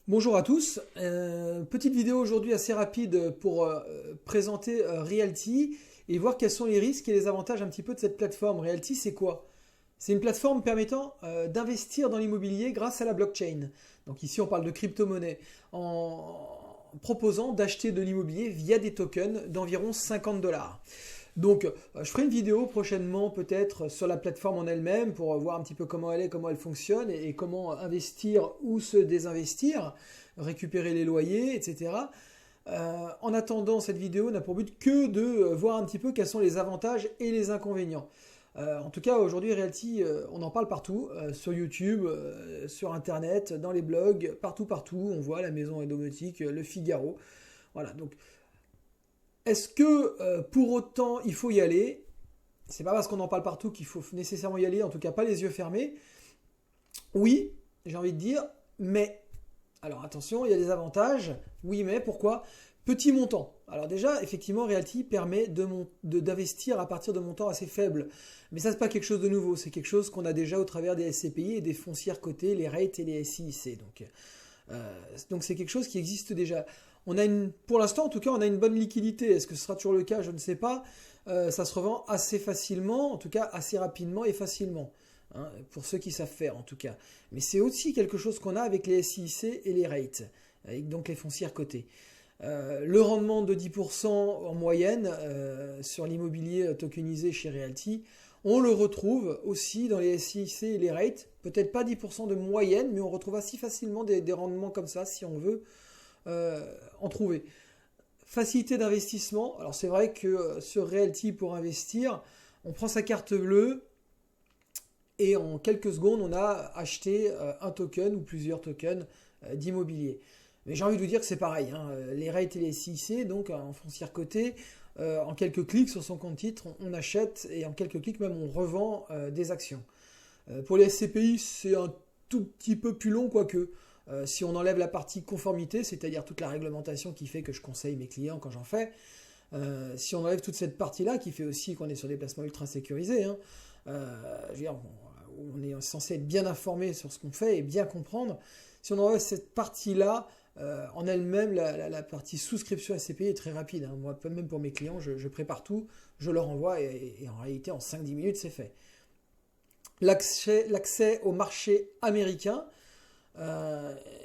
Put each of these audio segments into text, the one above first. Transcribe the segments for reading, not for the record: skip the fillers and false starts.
Bonjour à tous, petite vidéo aujourd'hui assez rapide pour présenter Realty et voir quels sont les risques et les avantages un petit peu de cette plateforme. Realty, c'est quoi? C'est une plateforme permettant d'investir dans l'immobilier grâce à la blockchain. Donc ici on parle de crypto-monnaie en proposant d'acheter de l'immobilier via des tokens d'environ 50 $. Donc, je ferai une vidéo prochainement peut-être sur la plateforme en elle-même pour voir un petit peu comment elle est, comment elle fonctionne et comment investir ou se désinvestir, récupérer les loyers, etc. En attendant, cette vidéo n'a pour but que de voir un petit peu quels sont les avantages et les inconvénients. En tout cas, aujourd'hui, Realty, on en parle partout, sur YouTube, sur Internet, dans les blogs, partout, on voit la maison est domotique, le Figaro. Voilà, donc est-ce que pour autant il faut y aller? C'est pas parce qu'on en parle partout qu'il faut nécessairement y aller, en tout cas pas les yeux fermés. Oui, j'ai envie de dire, mais, alors attention, il y a des avantages. Oui, mais pourquoi? Petit montant. Alors déjà, effectivement, Realty permet d'investir à partir de montants assez faibles. Mais ça, c'est pas quelque chose de nouveau. C'est quelque chose qu'on a déjà au travers des SCPI et des foncières cotées, les REIT et les SIIC. Donc c'est quelque chose qui existe déjà. Pour l'instant, en tout cas, on a une bonne liquidité. Est-ce que ce sera toujours le cas? Je ne sais pas. Ça se revend assez facilement, en tout cas assez rapidement et facilement, hein, pour ceux qui savent faire en tout cas. Mais c'est aussi quelque chose qu'on a avec les SIIC et les REIT, avec donc les foncières cotées. Le rendement de 10% en moyenne sur l'immobilier tokenisé chez Realty, on le retrouve aussi dans les SIIC et les REIT. Peut-être pas 10% de moyenne, mais on retrouve assez facilement des rendements comme ça si on veut en trouver. Facilité d'investissement. Alors c'est vrai que sur Realty, pour investir, on prend sa carte bleue et en quelques secondes on a acheté un token ou plusieurs tokens d'immobilier. Mais j'ai envie de vous dire que c'est pareil, hein. Les REIT et les SIIC, donc en foncière cotée, en quelques clics sur son compte titre, on achète et en quelques clics même on revend des actions. Pour les SCPI, c'est un tout petit peu plus long, quoique. Si on enlève la partie conformité, c'est-à-dire toute la réglementation qui fait que je conseille mes clients quand j'en fais, si on enlève toute cette partie-là qui fait aussi qu'on est sur des placements ultra sécurisés, hein, je veux dire, on est censé être bien informé sur ce qu'on fait et bien comprendre. Si on enlève cette partie-là, en elle-même, la partie souscription SCPI est très rapide, hein. Moi, même pour mes clients, je prépare tout, je leur envoie et en réalité, en 5-10 minutes, c'est fait. L'accès au marché américain.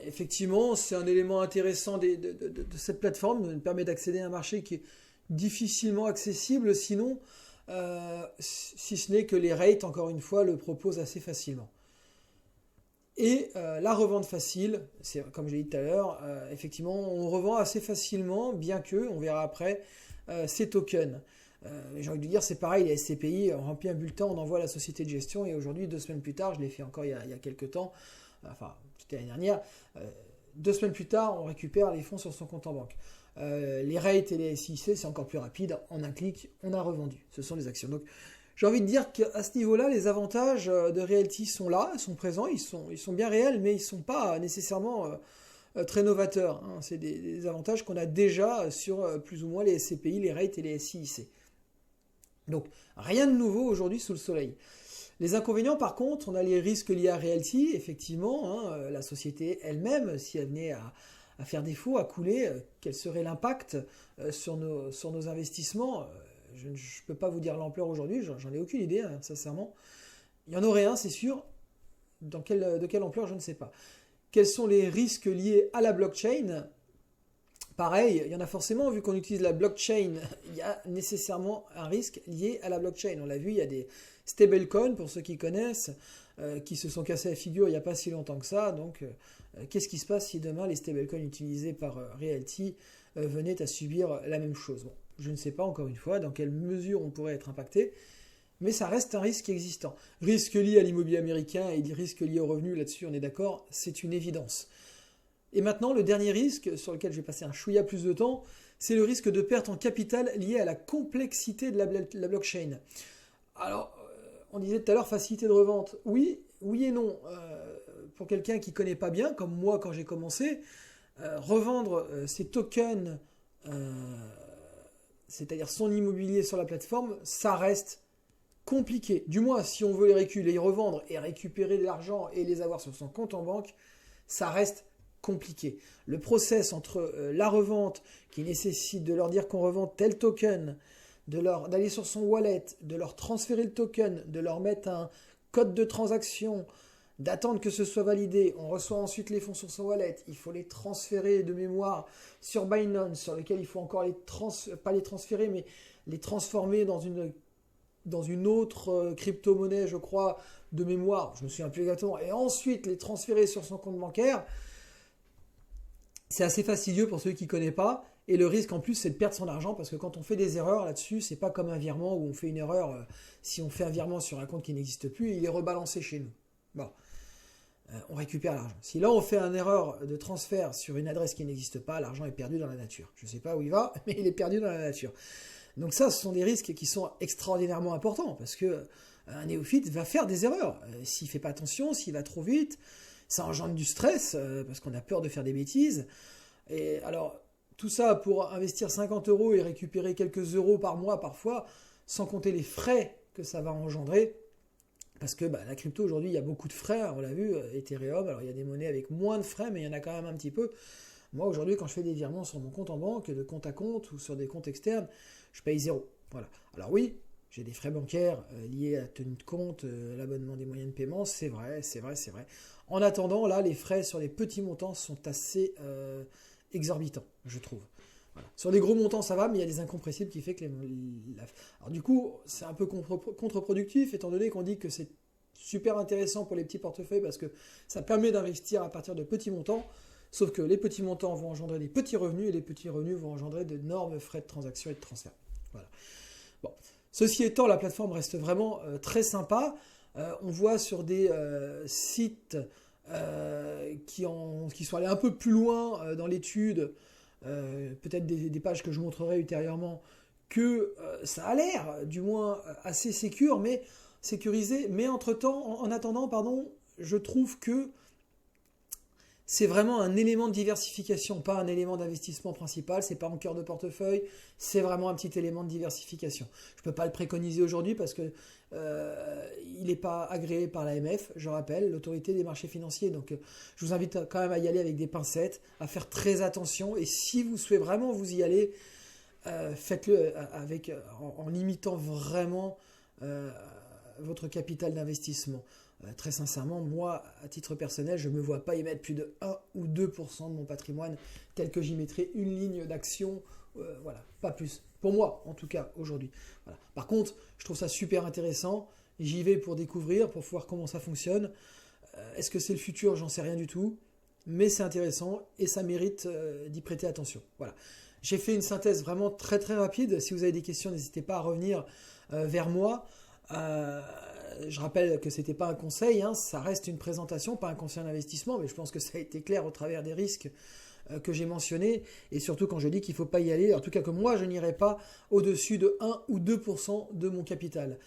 Effectivement, c'est un élément intéressant de cette plateforme, nous permet d'accéder à un marché qui est difficilement accessible, sinon, si ce n'est que les rates, encore une fois, le proposent assez facilement. Et la revente facile, c'est comme j'ai dit tout à l'heure, effectivement, on revend assez facilement, bien que, on verra après, ces tokens. J'ai envie de dire, c'est pareil, les SCPI, on remplit un bulletin, on envoie à la société de gestion, et aujourd'hui, 2 semaines plus tard, je l'ai fait encore il y a quelques temps, enfin, c'était l'année dernière, 2 semaines plus tard, on récupère les fonds sur son compte en banque. Les REIT et les SIIC, c'est encore plus rapide. En un clic, on a revendu. Ce sont des actions. Donc, j'ai envie de dire qu'à ce niveau-là, les avantages de Realty sont là, sont présents, ils sont bien réels, mais ils ne sont pas nécessairement très novateurs, hein. C'est des avantages qu'on a déjà sur plus ou moins les SCPI, les REIT et les SIIC. Donc, rien de nouveau aujourd'hui sous le soleil. Les inconvénients, par contre, on a les risques liés à Realty, effectivement, hein, la société elle-même, si elle venait à faire défaut, à couler, quel serait l'impact sur nos investissements? Je ne peux pas vous dire l'ampleur aujourd'hui, j'en ai aucune idée, hein, sincèrement. Il y en aurait un, c'est sûr. De quelle ampleur, je ne sais pas. Quels sont les risques liés à la blockchain? Pareil, il y en a forcément, vu qu'on utilise la blockchain, il y a nécessairement un risque lié à la blockchain. On l'a vu, il y a des stablecoins, pour ceux qui connaissent, qui se sont cassés la figure il n'y a pas si longtemps que ça. Donc, qu'est-ce qui se passe si demain les stablecoins utilisés par Realty venaient à subir la même chose? Bon, je ne sais pas, encore une fois, dans quelle mesure on pourrait être impacté, mais ça reste un risque existant. Risque lié à l'immobilier américain et risque lié aux revenus, là-dessus on est d'accord, c'est une évidence. Et maintenant, le dernier risque, sur lequel je vais passer un chouïa plus de temps, c'est le risque de perte en capital lié à la complexité de la blockchain. Alors, on disait tout à l'heure facilité de revente. Oui et non. Pour quelqu'un qui ne connaît pas bien, comme moi quand j'ai commencé, revendre ces tokens, c'est-à-dire son immobilier sur la plateforme, ça reste compliqué. Du moins, si on veut les revendre et récupérer de l'argent et les avoir sur son compte en banque, ça reste compliqué. Le process entre la revente qui nécessite de leur dire qu'on revend tel token, d'aller sur son wallet, de leur transférer le token, de leur mettre un code de transaction, d'attendre que ce soit validé, on reçoit ensuite les fonds sur son wallet, il faut les transférer de mémoire sur Binance, sur lequel il faut encore pas les transférer, mais les transformer dans une autre crypto-monnaie, je crois, de mémoire, je me souviens plus exactement, et ensuite les transférer sur son compte bancaire. C'est assez fastidieux pour ceux qui ne connaissent pas, et le risque en plus c'est de perdre son argent, parce que quand on fait des erreurs là-dessus, c'est pas comme un virement où on fait une erreur, si on fait un virement sur un compte qui n'existe plus, il est rebalancé chez nous. Bon. On récupère l'argent. Si là on fait une erreur de transfert sur une adresse qui n'existe pas, l'argent est perdu dans la nature. Je ne sais pas où il va, mais il est perdu dans la nature. Donc ça, ce sont des risques qui sont extraordinairement importants, parce que un néophyte va faire des erreurs. S'il ne fait pas attention, s'il va trop vite, ça engendre du stress, parce qu'on a peur de faire des bêtises. Et alors, tout ça pour investir 50 € et récupérer quelques euros par mois parfois, sans compter les frais que ça va engendrer. Parce que la crypto aujourd'hui, il y a beaucoup de frais, on l'a vu, Ethereum, alors il y a des monnaies avec moins de frais, mais il y en a quand même un petit peu. Moi aujourd'hui, quand je fais des virements sur mon compte en banque, de compte à compte ou sur des comptes externes, je paye 0. Voilà. Alors oui, j'ai des frais bancaires liés à la tenue de compte, l'abonnement des moyens de paiement, c'est vrai. En attendant, là, les frais sur les petits montants sont assez exorbitants, je trouve. Voilà. Sur les gros montants, ça va, mais il y a des incompressibles qui fait que Alors du coup, c'est un peu contre-productif, étant donné qu'on dit que c'est super intéressant pour les petits portefeuilles parce que ça permet d'investir à partir de petits montants, sauf que les petits montants vont engendrer des petits revenus et les petits revenus vont engendrer d'énormes frais de transaction et de transfert. Voilà. Bon. Ceci étant, la plateforme reste vraiment très sympa. On voit sur des sites qui sont allés un peu plus loin dans l'étude, peut-être des pages que je montrerai ultérieurement, que ça a l'air du moins assez sécurisé, mais en attendant, je trouve que c'est vraiment un élément de diversification, pas un élément d'investissement principal, c'est pas en cœur de portefeuille, c'est vraiment un petit élément de diversification. Je ne peux pas le préconiser aujourd'hui parce que il n'est pas agréé par l'AMF, je rappelle, l'autorité des marchés financiers. Donc je vous invite quand même à y aller avec des pincettes, à faire très attention. Et si vous souhaitez vraiment vous y aller, faites-le en limitant vraiment votre capital d'investissement. Très sincèrement, moi, à titre personnel, je ne me vois pas y mettre plus de 1 ou 2% de mon patrimoine, tel que j'y mettrais une ligne d'action, voilà, pas plus. Pour moi, en tout cas, aujourd'hui. Voilà. Par contre, je trouve ça super intéressant. J'y vais pour découvrir, pour voir comment ça fonctionne. Est-ce que c'est le futur? J'en sais rien du tout. Mais c'est intéressant et ça mérite d'y prêter attention. Voilà. J'ai fait une synthèse vraiment très très rapide. Si vous avez des questions, n'hésitez pas à revenir vers moi. Je rappelle que ce n'était pas un conseil, hein, ça reste une présentation, pas un conseil d'investissement, mais je pense que ça a été clair au travers des risques que j'ai mentionnés, et surtout quand je dis qu'il ne faut pas y aller, en tout cas que moi je n'irai pas au-dessus de 1 ou 2% de mon capital.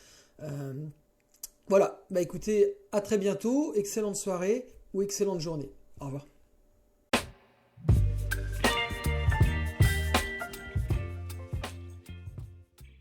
Voilà, écoutez, à très bientôt, excellente soirée ou excellente journée. Au revoir.